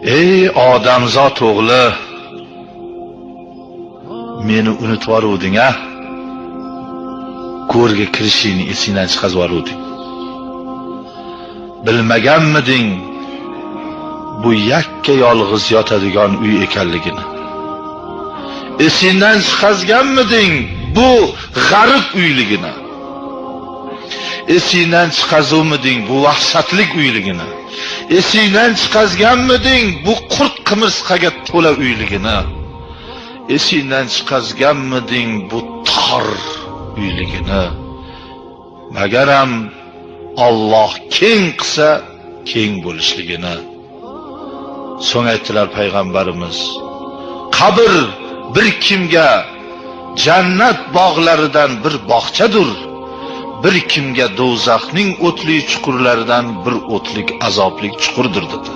Ey odamzod o'g'li, meni unutib yoruvding-a? Go'rga kirishingni esingdan chiqarib yoruvding. Bilmaganmiding bu yakka yolg'iz yotadigan uy ekanligini? Esingdan chiqazganmiding bu g'arib uyligini? Esingdan chiqazuvmiding bu vahshatlik uyligini? Esingdan chiqazganmiding bu qurt qimirsqaga to'la uyligini? Esingdan chiqazganmiding bu tor uyligini? Magaram Alloh keng qilsa keng bo'lishligini. So'ng aytdilar payg'ambarimiz, qabr bir kimga jannat bog'laridan bir bog'chadir, bir kimga do'zaxning o'tli chuqurlaridan bir o'tlik azoblik chuqurdir dedi.